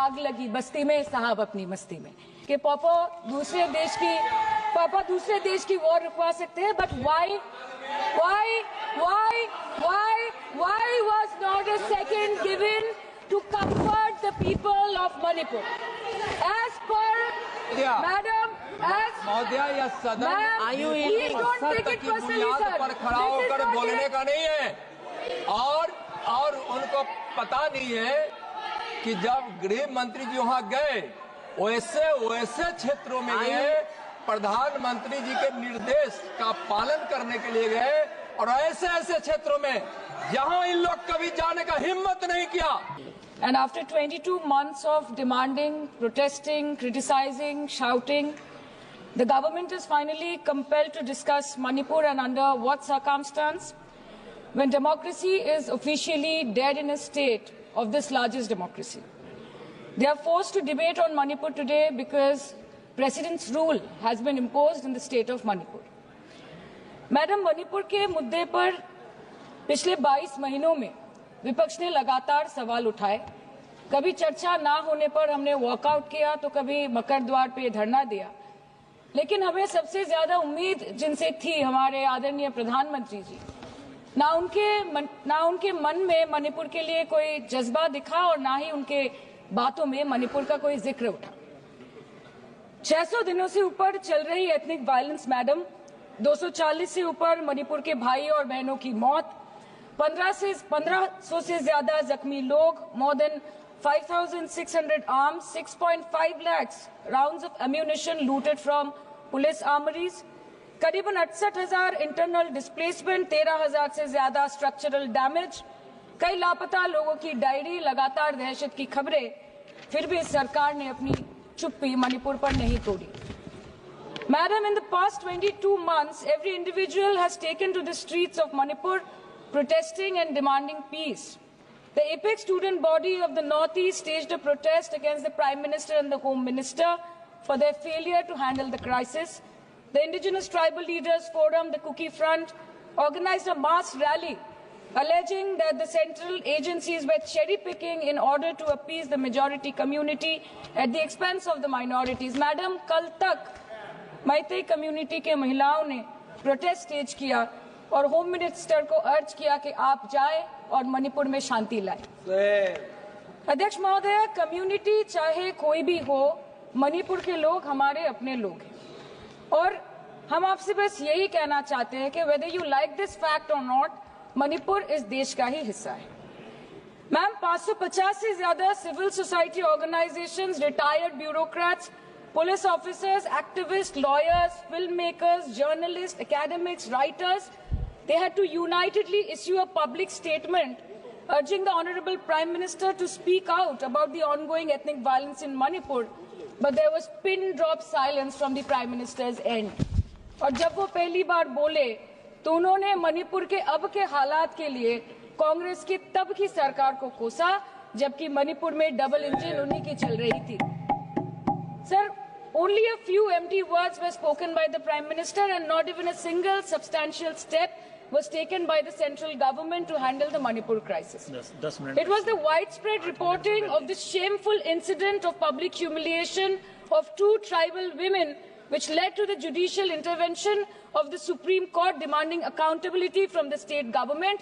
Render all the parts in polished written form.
आग लगी बस्ती में, साहब अपनी मस्ती में। कि पापा दूसरे देश की वॉर रुकवा सकते हैं, but why was not a second given to comfort the people of Manipur? As per Madam, महोदया, यह सदन please don't take it personally, sir. पर खड़ा होकर बोलने का नहीं है, और उनको पता नहीं है कि जब गृह मंत्री जी वहां गए वैसे क्षेत्रों में गए, प्रधानमंत्री जी के निर्देश का पालन करने के लिए गए, और ऐसे क्षेत्रों में जहां इन लोग कभी जाने का हिम्मत नहीं किया। And after 22 months of demanding, protesting, criticizing, shouting, the government is finally compelled to discuss Manipur, and under what circumstance? When democracy is officially dead in a state of this largest democracy. They are forced to debate on Manipur today because President's rule has been imposed in the state of Manipur. Madam, Manipur के मुद्दे पर पिछले 22 महीनों में विपक्ष ने लगातार सवाल उठाए। कभी चर्चा ना होने पर हमने वॉकआउट किया, तो कभी मकर द्वार पे धरना दिया। लेकिन हमें सबसे ज्यादा उम्मीद जिनसे थी, हमारे आदरणीय प्रधानमंत्री जी, ना उनके मन में मणिपुर के लिए कोई जज्बा दिखा, और ना ही उनके बातों में मणिपुर का कोई जिक्र उठा। 600 दिनों से ऊपर चल रही एथनिक वायलेंस मैडम, 240 से ऊपर मणिपुर के भाई और बहनों की मौत, 1500 से ज्यादा जख्मी लोग, more than 5,600 arms, 6.5 lakhs rounds of ammunition looted from police armories, करीबन 68,000 इंटरनल डिस्प्लेसमेंट, 13,000 से ज्यादा स्ट्रक्चरल डैमेज, कई लापता लोगों की डायरी, लगातार दहशत की खबरें। फिर भी सरकार ने अपनी चुप्पी मणिपुर पर नहीं तोड़ी। Madam, in the past 22 months, every individual has taken to the streets of Manipur, protesting and demanding peace. The apex student body of the Northeast staged a protest against the Prime Minister and the Home Minister for their failure to handle the crisis. The Indigenous Tribal Leaders Forum, the Kuki Front, organized a mass rally alleging that the central agencies were cherry-picking in order to appease the majority community at the expense of the minorities. Madam, कल तक Meitei community के महिलाओं ने protest stage किया और home minister को अर्ज किया कि आप जाएं और मणिपुर में शांति लाएं। अध्यक्ष महोदय, कम्युनिटी चाहे कोई भी हो, मणिपुर के लोग हमारे अपने लोग हैं, और हम आपसे बस यही कहना चाहते हैं कि whether you like this fact or not, Manipur इस देश का ही हिस्सा है। मैम, 550 से ज्यादा civil society organisations, retired bureaucrats, police officers, activists, lawyers, filmmakers, journalists, academics, writers, they had to unitedly issue a public statement urging the Honorable Prime Minister to speak out about the ongoing ethnic violence in Manipur, but there was pin-drop silence from the Prime Minister's end. और जब वो पहली बार बोले तो उन्होंने मणिपुर के अब के हालात के लिए कांग्रेस की तब की सरकार को कोसा, जबकि मणिपुर में डबल इंजन उन्हीं की चल रही थी। Sir, only a few empty words were spoken by the Prime Minister, and not even a single substantial step was taken by the central government to handle the Manipur crisis. It was the widespread reporting of this shameful incident of public humiliation of two tribal women which led to the judicial intervention of the Supreme Court demanding accountability from the state government.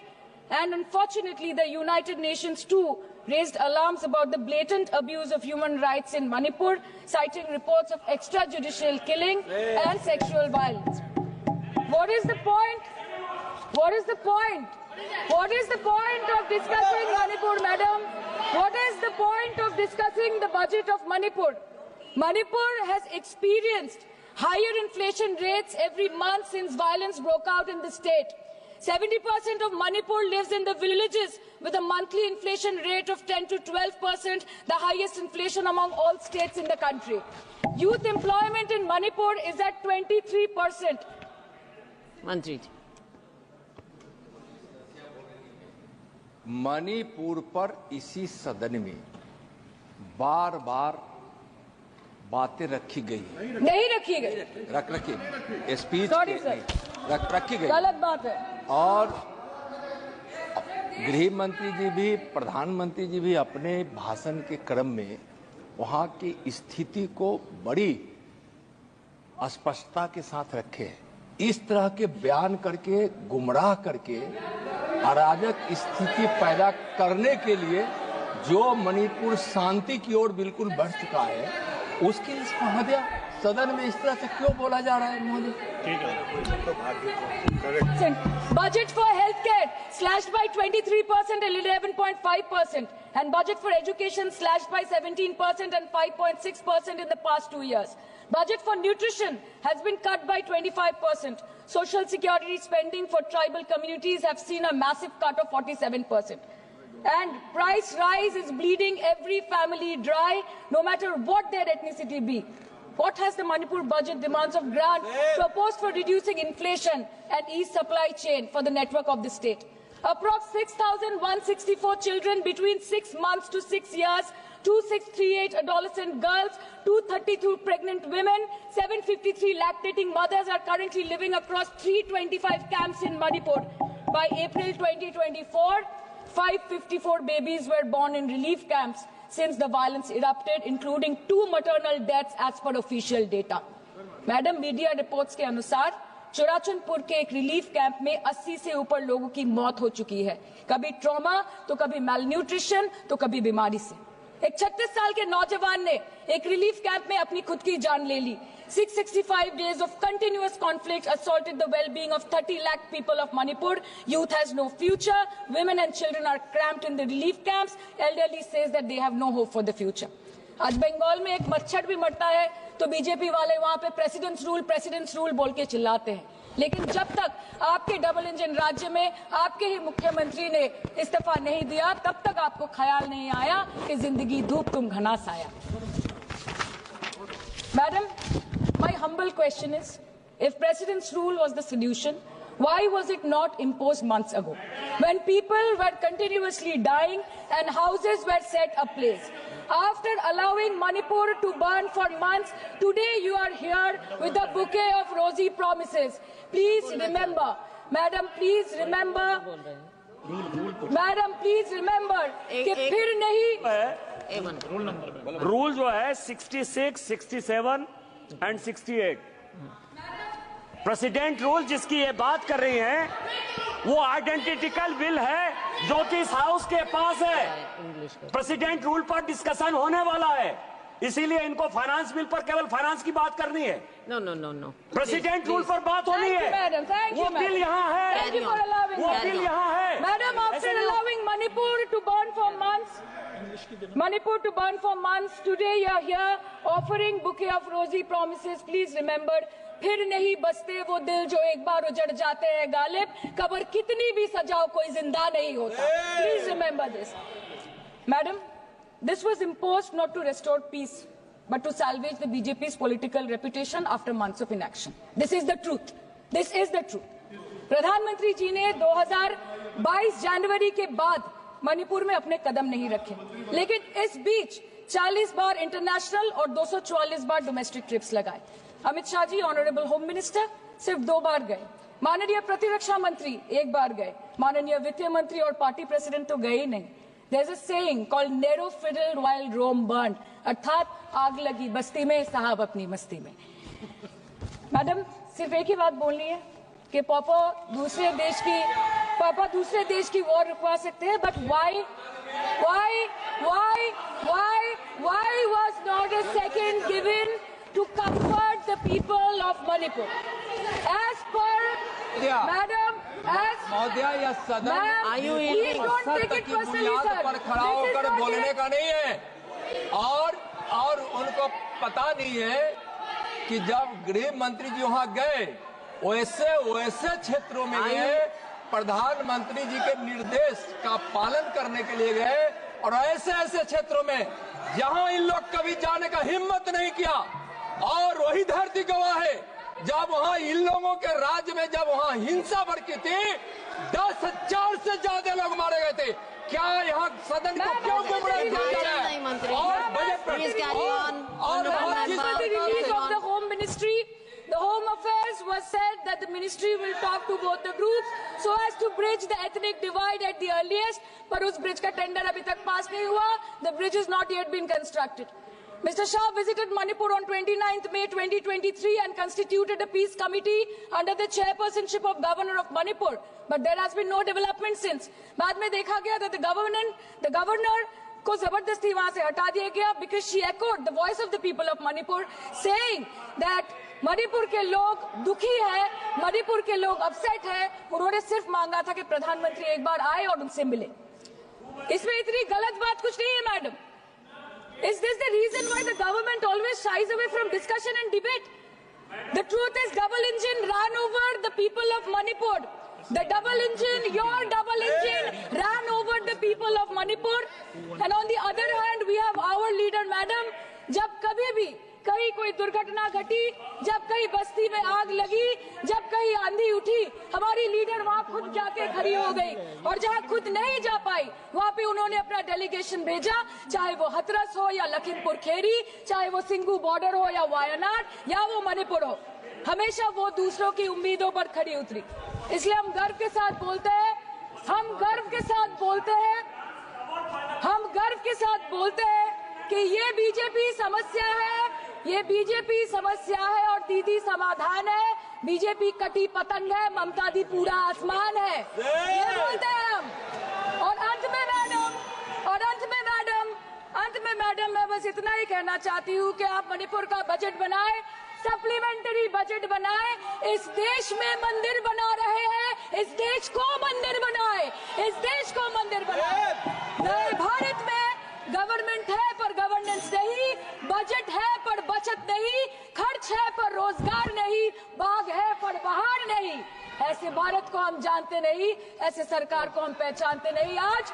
And unfortunately, the United Nations too raised alarms about the blatant abuse of human rights in Manipur, citing reports of extrajudicial killing and sexual violence. What is the point? What is the point? What is the point of discussing Manipur, madam? What is the point of discussing the budget of Manipur? Manipur has experienced higher inflation rates every month since violence broke out in the state. 70% of Manipur lives in the villages with a monthly inflation rate of 10 to 12%, the highest inflation among all states in the country. Youth employment in Manipur is at 23%. मंत्री, मणिपुर पर इसी सदन में बार बार बातें रखी गई, नहीं रखी गई, रखी स्पीच रखी गई, गलत बात है। और गृह मंत्री जी भी, प्रधानमंत्री जी भी अपने भाषण के क्रम में वहां की स्थिति को बड़ी स्पष्टता के साथ रखे। इस तरह के बयान करके, गुमराह करके, अराजक स्थिति पैदा करने के लिए जो मणिपुर शांति की ओर बिल्कुल बढ़ चुका है, उसके लिए महोदय सदन में इस तरह से क्यों बोला जा रहा है महोदय? Budget for healthcare slashed by 23% and 11.5%, and budget for education slashed by 17% and 5.6% in the past 2 years. Budget for nutrition has been cut by 25%. Social security spending for tribal communities have seen a massive cut of 47%. And price rise is bleeding every family dry, no matter what their ethnicity be. What has the Manipur budget demands of grant proposed for reducing inflation and ease supply chain for the network of the state? Approx 6,164 children between 6 months to 6 years, 2638 adolescent girls, 232 pregnant women, 753 lactating mothers are currently living across 325 camps in Manipur. By April 2024, 554 babies were born in relief camps since the violence erupted, including 2 maternal deaths as per official data. Madam, media reports के अनुसार चुराचंदपुर के एक relief camp में 80 से ऊपर लोगों की मौत हो चुकी है, कभी ट्रॉमा तो कभी मैलन्यूट्रिशन तो कभी बीमारी से। एक 36 साल के नौजवान ने एक रिलीफ कैंप में अपनी खुद की जान ले ली। 665 days of continuous conflict assaulted the well-being of 30 lakh people of Manipur. Youth has no future. Women and children are cramped in the relief camps. Elderly says that they have no hope for the future. आज बंगाल में एक मच्छर भी मरता है तो BJP वाले वहां पे प्रेसिडेंट्स रूल बोल के चिल्लाते हैं। लेकिन जब तक आपके डबल इंजन राज्य में आपके ही मुख्यमंत्री ने इस्तीफा नहीं दिया, तब तक आपको ख्याल नहीं आया कि जिंदगी धूप तुम घना साया। Madam, my humble question is, if President's rule was the solution, why was it not imposed months ago, when people were continuously dying and houses were set ablaze? After allowing Manipur to burn for months, today you are here with a bouquet of rosy promises. Please remember, Madam, please remember, Madam, please remember कि फिर नहीं rule जो है 66, 67 and 68 president rule जिसकी ये बात कर रही हैं वो आइडेंटिकल बिल है जो कि इस हाउस के पास है। प्रेसिडेंट रूल पर डिस्कशन होने वाला है, इसीलिए इनको फाइनेंस बिल पर केवल फाइनेंस की बात करनी है। नो प्रेसिडेंट रूल पर बात होनी है। वो बिल यहाँ है, वो बिल यहाँ है। Madam, after allowing Manipur to burn for months, today you are here offering bouquet of rosy promises. Please remember, फिर नहीं बसते वो दिल जो एक बार उजड़ जाते हैं गालिब, कब्र कितनी भी सजाओ कोई जिंदा नहीं होता। Please remember this. Madam, this was imposed not to restore peace, but to salvage the BJP's political reputation after months of inaction. This is the truth. This is the truth. प्रधानमंत्री जी ने 2022 जनवरी के बाद मणिपुर में अपने कदम नहीं रखे, लेकिन इस बीच 40 बार इंटरनेशनल और 244 बार डोमेस्टिक ट्रिप्स लगाए। Amit Shah ji, honourable home minister, सिर्फ 2 बार गए। माननीय प्रतिरक्षा मंत्री 1 बार गए। माननीय वित्त मंत्री और पार्टी प्रेसिडेंट तो गए ही नहीं। There's a saying called narrow fiddle while Rome burned, अर्थात आग लगी बस्ती में, साहब अपनी मस्ती में। मैडम, सिर्फ एक ही बात बोलनी है कि पापा दूसरे देश की वॉर रुकवा सकते हैं, but why was not a second given to comfort the people of Manipur? As per Madam, महोदया, यह सदन सत्य की बुनियाद पर खड़ा होकर बोलने का नहीं है। और उनको पता नहीं है कि जब गृह मंत्री जी वहां गए, वैसे क्षेत्रों में गए, प्रधानमंत्री जी के निर्देश का पालन करने के लिए गए, और ऐसे क्षेत्रों में जहां इन लोग कभी जाने का हिम्मत नहीं किया। और वही धरती गवाह है, जब वहां इन लोगों के राज्य में जब वहां हिंसा भड़की थी, 10,000 से ज्यादा लोग मारे गए थे। क्या यहाँ सदन को क्यों गुमराह किया जा रहा है? और बजट पर The Home Affairs was said that the ministry will talk to both the groups so as to bridge the ethnic divide at the earliest, पर उस ब्रिज का टेंडर अभी तक पास नहीं हुआ। The bridge has not yet been constructed. Mr. Shah visited Manipur on 29th May 2023 and constituted a peace committee under the chairpersonship of Governor of Manipur. But there has been no development since. बाद में देखा गया that the governor को जबरदस्ती वहां से हटा दिया गया because she echoed the voice of the people of Manipur saying that Manipur के लोग दुखी है, मणिपुर के लोग अपसेट है। उन्होंने सिर्फ मांगा था कि प्रधानमंत्री एक बार आए और उनसे मिले। इसमें इतनी गलत बात कुछ नहीं है madam. Is this the reason why the government always shies away from discussion and debate? The truth is double engine ran over the people of Manipur. The double engine, your double engine ran over the people of Manipur. And on the other hand, we have our leader, madam. जब कभी भी कहीं कोई दुर्घटना घटी, जब कहीं बस्ती में आग लगी, जब कहीं आंधी उठी, हमारी लीडर वहां खुद जाके खड़ी हो गई। और जहां खुद नहीं जा पाई, वहां पे उन्होंने अपना डेलीगेशन भेजा, चाहे वो हथरस हो या लखीमपुर खीरी, चाहे वो सिंगू बॉर्डर हो या वायनाड या वो मणिपुर हो, हमेशा वो दूसरों की उम्मीदों पर खड़ी उतरी। इसलिए हम गर्व के साथ बोलते हैं, हम गर्व के साथ बोलते हैं, हम गर्व के साथ बोलते हैं कि ये बीजेपी समस्या है, ये बीजेपी समस्या है और दीदी समाधान है। बीजेपी कटी पतंग है, ममता दी पूरा आसमान है, ये बोलते हैं हम। और अंत में मैडम मैं बस इतना ही कहना चाहती हूँ कि आप मणिपुर का बजट बनाए, सप्लीमेंट्री बजट बनाए। इस देश में मंदिर बना रहे हैं, इस देश को मंदिर बनाए, इस देश को मंदिर बनाए। नए भारत में गवर्नमेंट है पर गवर्नेंस नहीं, बजट है पर बचत नहीं, खर्च है पर रोजगार नहीं, बाग है पर बहार नहीं। ऐसे भारत को हम जानते नहीं, ऐसे सरकार को हम पहचानते नहीं। आज